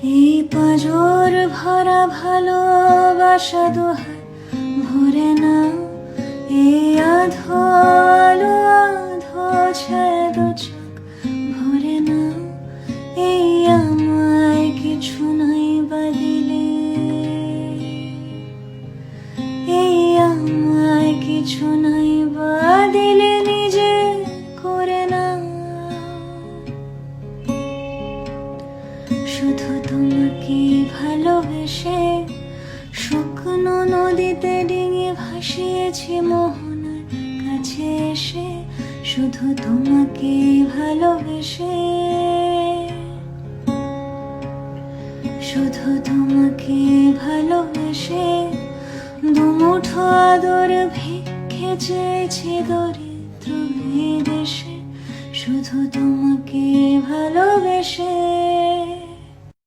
এই পাঁজর ভরা ভালোবাসা দোহার ভরে না, এই আধো আলো আধো ছায়া দু চোখ ভরে না, এই আমায় কিছু নাই বা দিলে, এই আমায় কিছু নাই বা দিলে নিজে করে না। শুধু তোমাকে ভালোবেসে শুকনো নদীতে ডিঙে ভাসিয়েছি মোহনার কাছে এসে, শুধু তোমাকে ভালোবেসে, শুধু তোমাকে ভালোবেসে দুমুঠো আদর ভিক্ষে চেয়েছি দরিদ্র এই দেশে, শুধু তোমাকে ভালোবেসে।